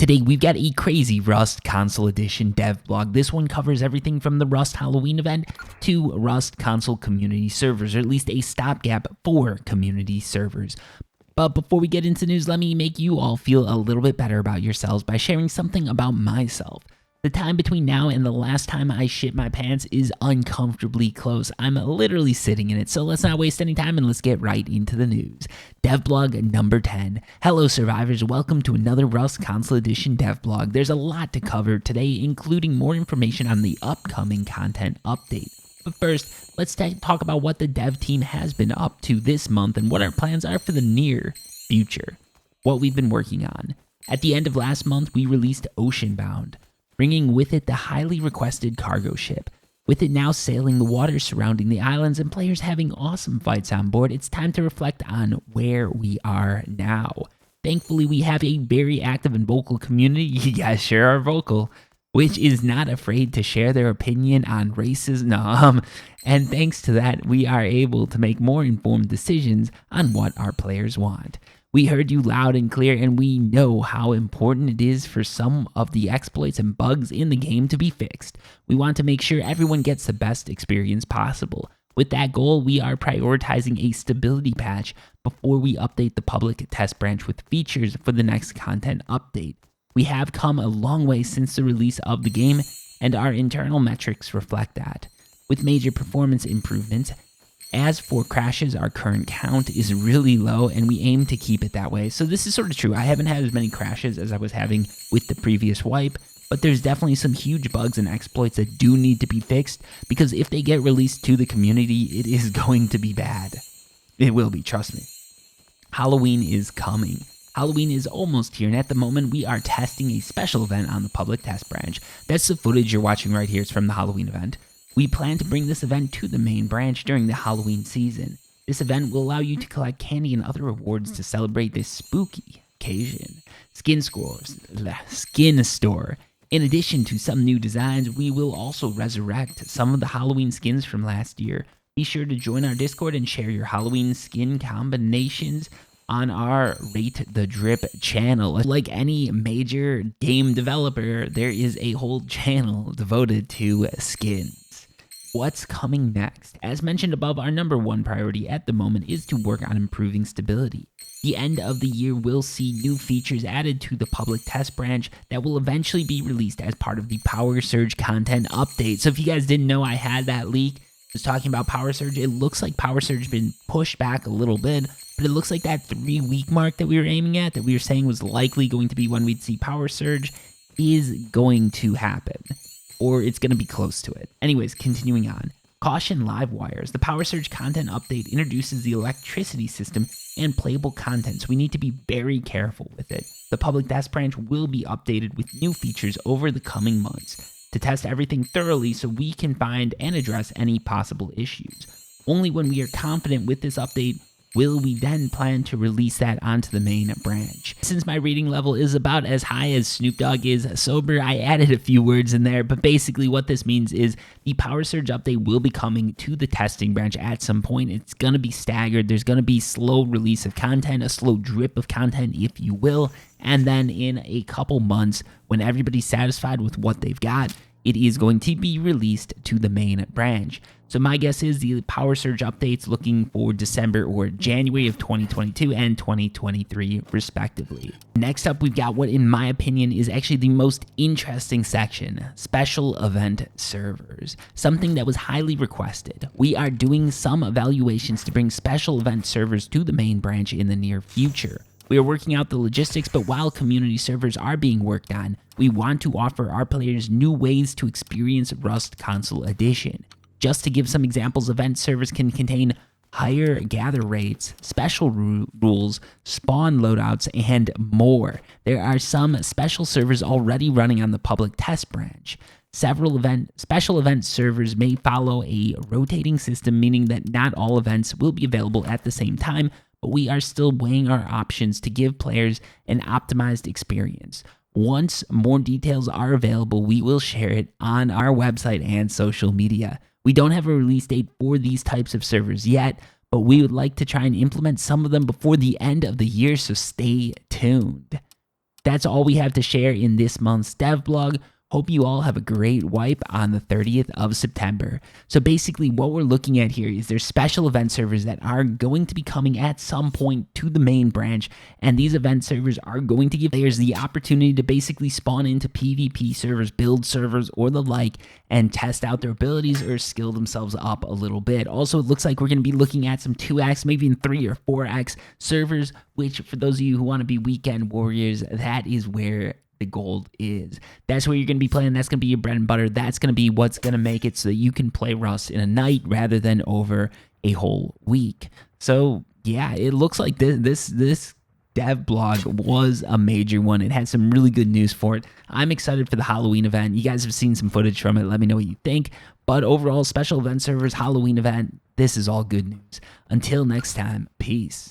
Today, we've got a crazy Rust Console Edition dev blog. This one covers everything from the Rust Halloween event to Rust Console community servers, or at least a stopgap for community servers. But before we get into news, let me make you all feel a little bit better about yourselves by sharing something about myself. The time between now and the last time I shit my pants is uncomfortably close. I'm literally sitting in it, so let's not waste any time and let's get right into the news. Devblog number 10. Hello survivors, welcome to another Rust Console Edition devblog. There's a lot to cover today, including more information on the upcoming content update. But first, let's talk about what the dev team has been up to this month and what our plans are for the near future. What we've been working on. At the end of last month, we released Oceanbound, bringing with it the highly requested cargo ship. With it now sailing the waters surrounding the islands and players having awesome fights on board, it's time to reflect on where we are now. Thankfully, we have a very active and vocal community, you guys sure are vocal, which is not afraid to share their opinion on racism. And thanks to that, we are able to make more informed decisions on what our players want. We heard you loud and clear, and we know how important it is for some of the exploits and bugs in the game to be fixed. We want to make sure everyone gets the best experience possible. With that goal, we are prioritizing a stability patch before we update the public test branch with features for the next content update. We have come a long way since the release of the game, and our internal metrics reflect that. With major performance improvements, as for crashes, our current count is really low and we aim to keep it that way. So this is sort of true. I haven't had as many crashes as I was having with the previous wipe, but there's definitely some huge bugs and exploits that do need to be fixed, because if they get released to the community, it is going to be bad. It will be, trust me. Halloween is coming. Halloween is almost here, and at the moment we are testing a special event on the public test branch. That's the footage you're watching right here. It's from the Halloween event. We plan to bring this event to the main branch during the Halloween season. This event will allow you to collect candy and other rewards to celebrate this spooky occasion. Skin Store. In addition to some new designs, we will also resurrect some of the Halloween skins from last year. Be sure to join our Discord and share your Halloween skin combinations on our Rate the Drip channel. Like any major game developer, there is a whole channel devoted to skins. What's coming next? As mentioned above, our number one priority at the moment is to work on improving stability. The end of the year will see new features added to the public test branch that will eventually be released as part of the Power Surge content update. So if you guys didn't know I had that leak, I was talking about Power Surge. It looks like Power Surge has been pushed back a little bit, but it looks like that 3-week mark that we were aiming at, that we were saying was likely going to be when we'd see Power Surge, is going to happen. Or it's going to be close to it. Anyways, continuing on. Caution live wires. The Power Surge content update introduces the electricity system and playable content, so we need to be very careful with it. The public test branch will be updated with new features over the coming months to test everything thoroughly so we can find and address any possible issues. Only when we are confident with this update will we then plan to release that onto the main branch. Since my reading level is about as high as Snoop Dogg is sober, I added a few words in there, but basically what this means is the Power Surge update will be coming to the testing branch at some point. It's going to be staggered. There's going to be slow release of content, a slow drip of content, if you will, and then in a couple months, when everybody's satisfied with what they've got, it is going to be released to the main branch. So my guess is the Power Surge updates looking for December or January of 2022 and 2023 respectively. Next up, we've got what in my opinion is actually the most interesting section, special event servers. Something that was highly requested. We are doing some evaluations to bring special event servers to the main branch in the near future. We are working out the logistics, but while community servers are being worked on, we want to offer our players new ways to experience Rust Console Edition. Just to give some examples, event servers can contain higher gather rates, special rules, spawn loadouts, and more. There are some special servers already running on the public test branch. Several special event servers may follow a rotating system, meaning that not all events will be available at the same time, but we are still weighing our options to give players an optimized experience. Once more details are available, we will share it on our website and social media. We don't have a release date for these types of servers yet, but we would like to try and implement some of them before the end of the year, so stay tuned. that's all we have to share in this month's dev blog. Hope you all have a great wipe on the 30th of September. So basically what we're looking at here is there's special event servers that are going to be coming at some point to the main branch, and these event servers are going to give players the opportunity to basically spawn into PvP servers, build servers, or the like, and test out their abilities or skill themselves up a little bit. Also, it looks like we're going to be looking at some 2x, maybe even 3 or 4x servers, which for those of you who want to be weekend warriors, that is where the gold is. That's where you're going to be playing. That's going to be your bread and butter. That's going to be what's going to make it so that you can play Rust in a night rather than over a whole week. So yeah, it looks like this dev blog was a major one. It had some really good news for it. I'm excited for the Halloween event. You guys have seen some footage from it. Let me know what you think. But overall, special event servers, Halloween event, this is all good news. Until next time, peace.